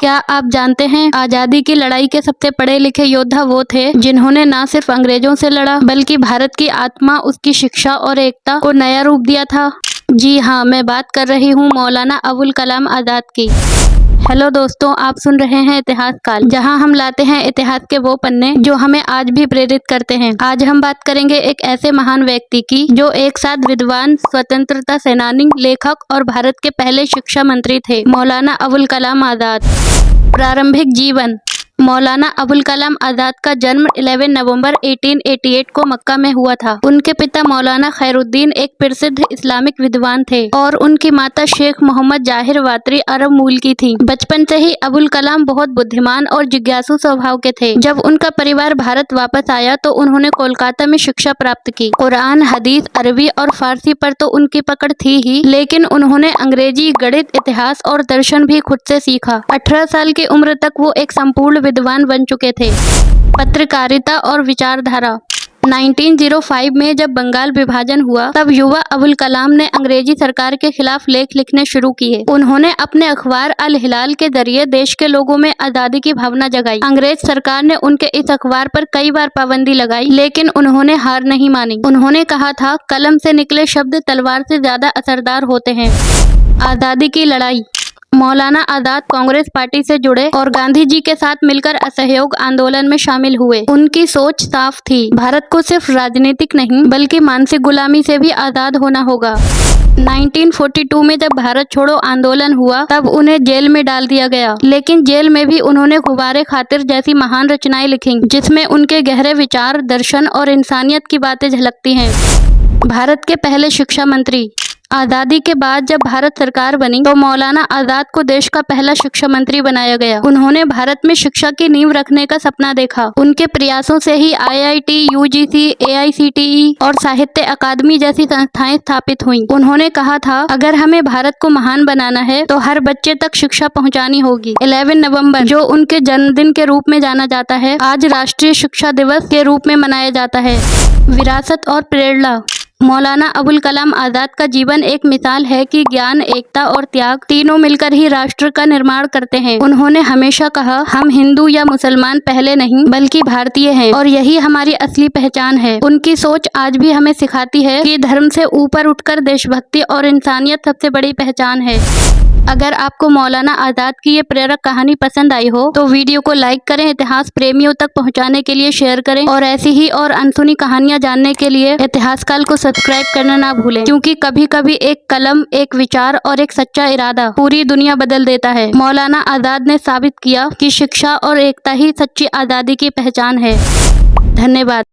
क्या आप जानते हैं आजादी की लड़ाई के सबसे पढ़े लिखे योद्धा वो थे जिन्होंने न सिर्फ अंग्रेजों से लड़ा बल्कि भारत की आत्मा, उसकी शिक्षा और एकता को नया रूप दिया था। जी हाँ, मैं बात कर रही हूँ मौलाना अबुल कलाम आजाद की। हेलो दोस्तों, आप सुन रहे हैं इतिहास काल, जहां हम लाते हैं इतिहास के वो पन्ने जो हमें आज भी प्रेरित करते हैं। आज हम बात करेंगे एक ऐसे महान व्यक्ति की जो एक साथ विद्वान, स्वतंत्रता सेनानी, लेखक और भारत के पहले शिक्षा मंत्री थे, मौलाना अबुल कलाम आजाद। प्रारंभिक जीवन। मौलाना अबुल कलाम आजाद का जन्म 11 नवंबर 1888 को मक्का में हुआ था। उनके पिता मौलाना खैरुद्दीन एक प्रसिद्ध इस्लामिक विद्वान थे और उनकी माता शेख मोहम्मद जाहिर वातरी अरब मूल की थी। बचपन से ही अबुल कलाम बहुत बुद्धिमान और जिज्ञासु स्वभाव के थे। जब उनका परिवार भारत वापस आया तो उन्होंने कोलकाता में शिक्षा प्राप्त की। कुरान, हदीस, अरबी और फारसी पर तो उनकी पकड़ थी ही, लेकिन उन्होंने अंग्रेजी, गणित, इतिहास और दर्शन भी खुद से सीखा। 18 साल की उम्र तक वो एक संपूर्ण विद्वान बन चुके थे। पत्रकारिता और विचारधारा। 1905 में जब बंगाल विभाजन हुआ तब युवा अबुल कलाम ने अंग्रेजी सरकार के खिलाफ लेख लिखने शुरू किए। उन्होंने अपने अखबार अल हिलाल के जरिए देश के लोगों में आजादी की भावना जगाई। अंग्रेज सरकार ने उनके इस अखबार पर कई बार पाबंदी लगाई, लेकिन उन्होंने हार नहीं मानी। उन्होंने कहा था, कलम से निकले शब्द तलवार से ज्यादा असरदार होते हैं। आजादी की लड़ाई। मौलाना आजाद कांग्रेस पार्टी से जुड़े और गांधी जी के साथ मिलकर असहयोग आंदोलन में शामिल हुए। उनकी सोच साफ थी, भारत को सिर्फ राजनीतिक नहीं बल्कि मानसिक गुलामी से भी आजाद होना होगा। 1942 में जब भारत छोड़ो आंदोलन हुआ तब उन्हें जेल में डाल दिया गया, लेकिन जेल में भी उन्होंने गुब्बारे खातिर जैसी महान रचनाएं लिखी जिसमें उनके गहरे विचार, दर्शन और इंसानियत की बातें झलकती हैं। भारत के पहले शिक्षा मंत्री। आजादी के बाद जब भारत सरकार बनी तो मौलाना आजाद को देश का पहला शिक्षा मंत्री बनाया गया। उन्होंने भारत में शिक्षा की नींव रखने का सपना देखा। उनके प्रयासों से ही IIT, UGC, AICTE और साहित्य अकादमी जैसी संस्थाएं स्थापित हुईं। उन्होंने कहा था, अगर हमें भारत को महान बनाना है तो हर बच्चे तक शिक्षा पहुंचानी होगी। 11 नवंबर, जो उनके जन्मदिन के रूप में जाना जाता है, आज राष्ट्रीय शिक्षा दिवस के रूप में मनाया जाता है। विरासत और प्रेरणा। मौलाना अबुल कलाम आजाद का जीवन एक मिसाल है कि ज्ञान, एकता और त्याग तीनों मिलकर ही राष्ट्र का निर्माण करते हैं। उन्होंने हमेशा कहा, हम हिंदू या मुसलमान पहले नहीं बल्कि भारतीय हैं और यही हमारी असली पहचान है। उनकी सोच आज भी हमें सिखाती है कि धर्म से ऊपर उठकर देशभक्ति और इंसानियत सबसे बड़ी पहचान है। अगर आपको मौलाना आजाद की ये प्रेरक कहानी पसंद आई हो तो वीडियो को लाइक करें, इतिहास प्रेमियों तक पहुंचाने के लिए शेयर करें और ऐसी ही और अनसुनी कहानियां जानने के लिए इतिहास काल को सब्सक्राइब करना ना भूलें, क्योंकि कभी कभी एक कलम, एक विचार और एक सच्चा इरादा पूरी दुनिया बदल देता है। मौलाना आजाद ने साबित किया कि शिक्षा और एकता ही सच्ची आजादी की पहचान है। धन्यवाद।